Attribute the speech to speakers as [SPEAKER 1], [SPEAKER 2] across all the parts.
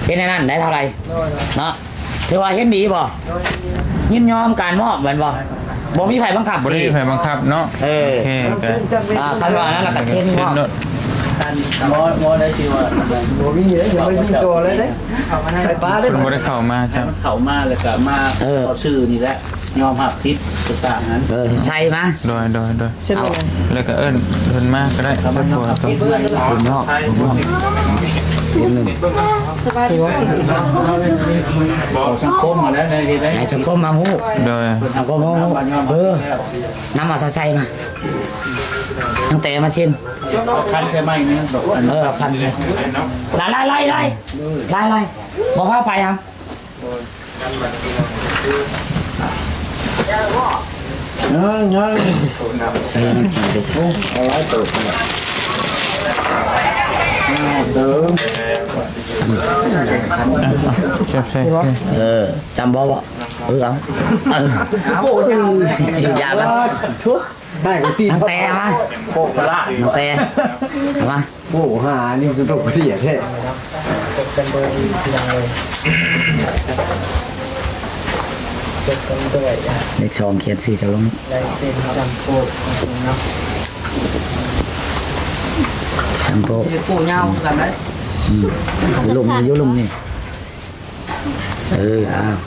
[SPEAKER 1] เป็นนั่นได้เท่าไหร่
[SPEAKER 2] โดย
[SPEAKER 1] เนาะถือว่าเห็นดีบ่
[SPEAKER 2] โดย
[SPEAKER 1] ยินยอมการมอบเหมือนบ่บ่มีไผบังคับ
[SPEAKER 3] บ่ได้มีไผบังคับเนาะ
[SPEAKER 1] เออ
[SPEAKER 3] โอเคก็
[SPEAKER 1] คันว่านั้นล่ะก็เช่นมอบ
[SPEAKER 2] การมอได้ที่ว่าโมมีเลยยังไม่มีตัวเลยเนี่ยไปป้าได้
[SPEAKER 3] คนบ่ได้เข้ามาครับ
[SPEAKER 4] มันเข้ามาแล้วก็มาต่อชื่อนี่แหละยอมรับผิดต่างๆนั้น
[SPEAKER 1] ใส่มา
[SPEAKER 3] โดย
[SPEAKER 2] เช่นไร
[SPEAKER 3] แล้วก็เอิ้นเพิ่นมาก็ได้
[SPEAKER 4] ถ้ามัน
[SPEAKER 3] ตัว
[SPEAKER 4] ผิด
[SPEAKER 3] ตัว
[SPEAKER 4] เพื่อนเรา
[SPEAKER 1] คุณนอกเดือนหนึ่ง
[SPEAKER 4] สังคมมาแล้วในที่ได้
[SPEAKER 1] ในสังคมมาฮู้
[SPEAKER 3] โดย
[SPEAKER 1] สังคมมาฮู้น้ำมาใส่มาตั้งแต่มาชิม
[SPEAKER 4] คันใช่ไหมเนี่ยดอกอัน
[SPEAKER 1] พันไล่บอกว่าไปยัง
[SPEAKER 2] ยัง
[SPEAKER 1] ใช่น้ำชีไปใช่
[SPEAKER 2] เอาไว้ตัวเดิม
[SPEAKER 3] ใช่
[SPEAKER 1] จำบอกว่าเอาอย่าละ
[SPEAKER 2] ทุกได้ก็ตี
[SPEAKER 1] ตั้งแต่มา
[SPEAKER 2] โปะละ
[SPEAKER 1] ตั้งแต่มา
[SPEAKER 2] โอ้หานี่คือตกเสียแท้
[SPEAKER 1] เด็กสองเขียนชื่อจะลง
[SPEAKER 2] ลายเซ็นจำโปะเนาะ
[SPEAKER 1] จำโป
[SPEAKER 2] ปูเงากันได้
[SPEAKER 1] ยุลุมนี่โอ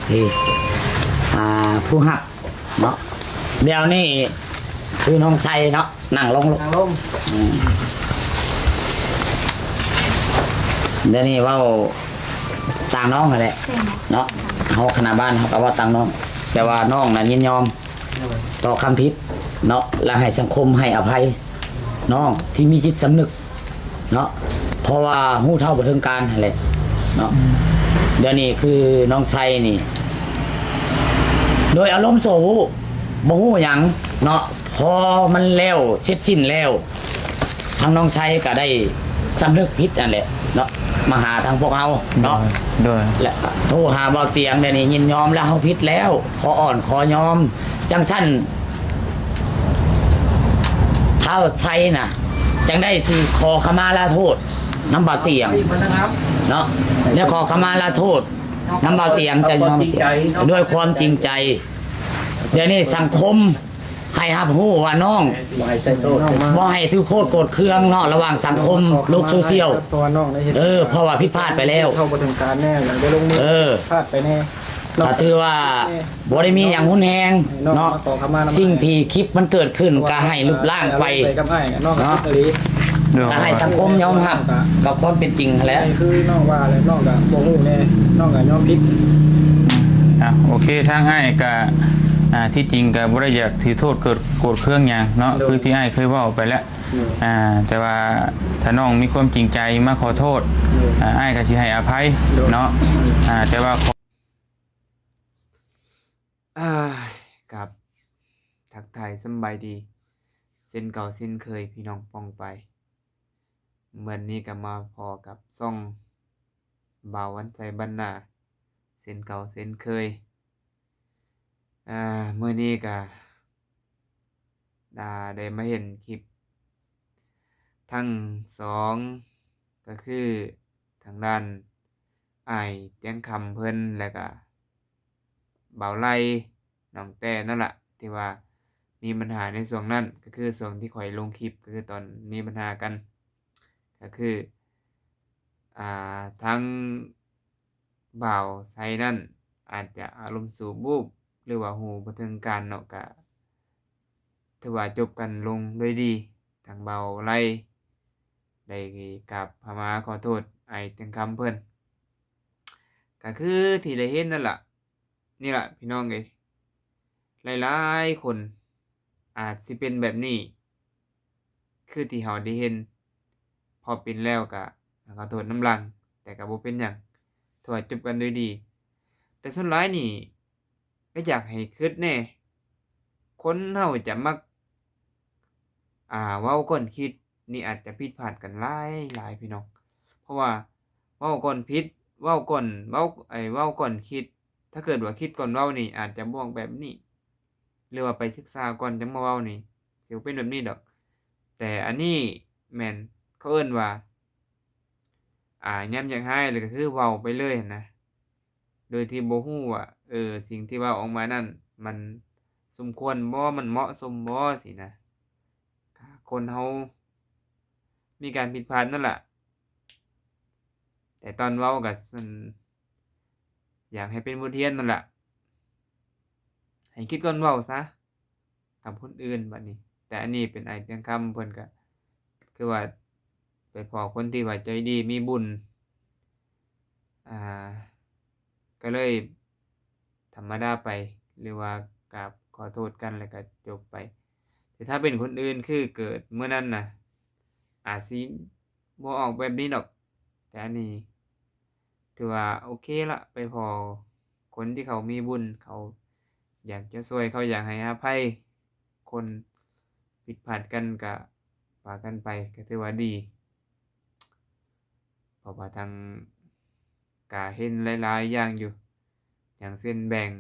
[SPEAKER 1] เคผู้หักเนาะเดี๋ยวนี้คือน้องไซเนาะนั่งลง
[SPEAKER 2] ทางลม
[SPEAKER 1] เดี๋ยวนี้ว่าต่างน้องอะไรเนาะเขาขนาดบ้านเขาก็ว่าต่างน้อง แต่ว่าน้องน่ะยินยอมต่อคำผิดเนาะและให้สังคมให้อภัยน้องที่มีจิตสำนึกเนาะเพราะว่าหู้เท่าบ่ถึงการอะไรเนาะเดี๋ยวนี้คือน้องไซนี่ โดยอารมณ์โศกบ่ฮู้หยังเนาะพอมันแล้วเสร็จสิ้นแล้วทางน้องไซก็ได้สำนึกผิดนั่นแหละเนาะมาหาทางพวกเราเนาะ
[SPEAKER 3] โดย
[SPEAKER 1] และโทรหาเบาเสียงเดี๋ยวนี้ยินยอมแล้วเขาผิดแล้ว ขออ่อนขอยอม จังสั้นเท้าไทยน่ะ จังได้สิขอขมาลาโทษ น้ำเบาเตียงเนาะแล้วขอขมาลาโทษ น้ำเบาเตียงจะยอมด้วยความจริงใจ เดี๋ยวนี้สังคมให้ฮับหู้ว่าน้อง
[SPEAKER 4] บ่ให้ใช้โทษ
[SPEAKER 1] ว่าให้ถือโคตรโกรธเครื่องเนาะระหว่างสังคมโลกโซเชียล
[SPEAKER 2] ตัวน้องได้เห็น
[SPEAKER 1] เพราะว่าผิดพลาดไปแล้ว
[SPEAKER 2] เข้าบทการแน่หลังได้ลงมือพลาดไปแน่
[SPEAKER 1] ก็ถือว่าบ่ได้มีอย่างหุ้นแหงเนาะสิ่งที่คลิปมันเกิดขึ้นก็ให้รูปร่างไป
[SPEAKER 2] กับไอ้น้องกับลิ
[SPEAKER 3] โดย
[SPEAKER 1] ก็ให้สังคมยอมรับกับความเป็นจริงแหล้ว
[SPEAKER 2] คือน้องว่าเลยน้องกับโบหูแน่น้องกับยอมพิษ
[SPEAKER 3] โอเคทางอ้ายก็ที่จริงก็บ่ได้อยากถือโทษเกิดโกรธเครื่องหยังเนาะคือที่อ้ายเคยเว้าไปแล้วแต่ว่าถ้าน้องมีความจริงใจมาขอโทษอ้ายก็สิให้อภัยเนาะแต่ว่ากับทักทายสำบายดีเส้นเก่าเส้นเคยพี่น้องป้องไปเหมือนนี้ก็มาพอกับซ่องบ่าววันใจบรรณาเส้นเก่าเส้นเคยเมื่อนี้ก็ได้มาเห็นคลิปทั้งสองก็คือทางด้านอ้ายเตียงคำเพิ่นแล้วก็บ่าวไล่น้องแต่นั่นแหละที่ว่ามีปัญหาในส่วนนั้นก็คือส่วนที่ข่อยลงคลิปก็คือตอนมีปัญหากันก็คือทั้งบ่าวไซนั่นอาจจะอารมณ์สูบวูบหรือว่าหูบ่ถึงการเนาะก็ถือว่าจบกันลงด้วยดีทางบ่าวไล่ได้กราบขมาขอโทษไอ้เตียงคำเพิ่นก็คือที่ได้เห็นนั่นล่ะนี่ล่ะพี่น้องเอ้ยหลายๆคนอาจสิเป็นแบบนี้คือที่เฮาได้เห็นพอเป็นแล้วก็ขอโทษน้ำหลังแต่ก็บ่เป็นหยังถือว่าจบกันด้วยดีแต่ส่วนหลายนี่ก็อยากให้คิดแน่คนเฮาจะมักเว้าก่อนคิดนี่อาจจะผิดพลาดกันหลายพี่น้องเพราะว่าเว้าก่อนผิดเว้าก่อนเว้าเว้าก่อนคิดถ้าเกิดว่าคิดก่อนเว้านี่อาจจะบ่แบบนี้หรือว่าไปศึกษาก่อนจังมาเว้านี่สิเป็นแบบนี้ดอกแต่อันนี้แม่นเขาเอิ้นว่า ยามอยากให้เลยก็คือเว้าไปเลยหั้นนะโดยที่บ่ฮู้ว่าสิ่งที่เว้าออกมานั้นมันสมควรบ่มันเหมาะสมบ่สินะก็คนเรามีการผิดพลาดนั่นล่ะแต่ตอนเว้าก็อยากให้เป็นบทเรียนนั่นล่ะให้คิดก่อนเว้าซะกับคนอื่นบัดนี้แต่อันนี้เป็นอ้ายเตียงคำเพิ่นก็คือว่าไปพ้อคนที่ว่าใจดีมีบุญอ่าก็เลยธรรมดาไปหรือว่ากราบขอโทษกันแล้วก็จบไปแต่ถ้าเป็นคนอื่นคือเกิดมื้อนั้นน่ะอาจสิบ่ออกแบบนี้ดอกแต่อันนี้ถือว่าโอเคละไปพ้อคนที่เขามีบุญเขาอยากจะช่วยเขาอยากให้อภัยคนผิดพลาดกันก็ว่ากันไปก็ถือว่าดีเพราะว่าทางก็เห็นหลายๆอย่างอยู่อย่างเช่นแบ่ง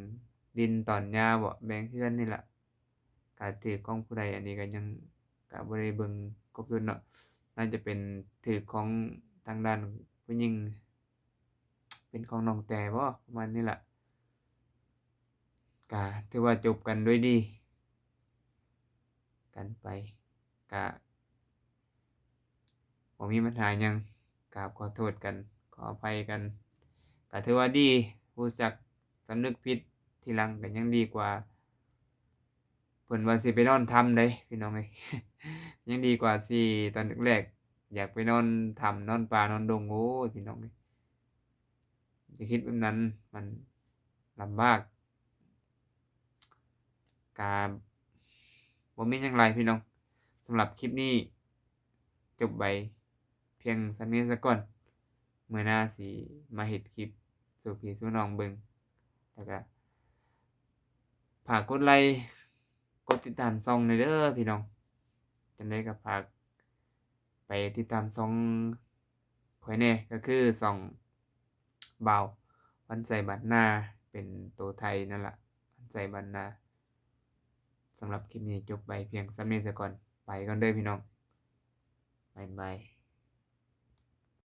[SPEAKER 3] ดินตอนหญ้าบ่แบ่งเรือนนี่ล่ะก็ถูกของผู้ใดอันนี้ก็ยังก็บ่ได้เบิ่งครบถ้วนเนาะน่าจะเป็นถูกของทางด้านผู้หญิงเป็นของน้องแต่บ่ประมาณนี้ล่ะก็ถือว่าจบกันด้วยดีกันไปก็บ่มีปัญหาหยังกราบขอโทษกันขออภัยกันก็ถือว่าดีรู้จักสำนึกผิดทีหลังก็ยังดีกว่าเพิ่นว่าสิไปนอนถ้ำเด้พี่น้องเอ้ย ยังดีกว่าสิตอนแรกๆอยากไปนอนถ้ำนอนป่านอนดงโอ้ยพี่น้องเอ้ยอย่าคิดแบบนั้นมันลำบากก็บ่มีหยังหลายพี่น้องสำหรับคลิปนี้จบไปเพียงส่ำนี้ซะก่อนมื้อหน้าสิมาเฮ็ดคลิปสู่พี่สู่น้องเบิ่งแล้วก็ฝากกดไลค์กดติดตามช่องหน่อยเด้อพี่น้องจั่งใดก็ฝากไปติดตามช่องข้อยแหน่ก็คือช่องบ่าววันใส่บ้านนาเป็นตัวไทยนั่นล่ะวันใส่บ้านนาสำหรับคลิปนี้จบไปเพียงส่ำนี้ซะก่อนไปก่อนเด้อพี่น้องบ๊ายบาย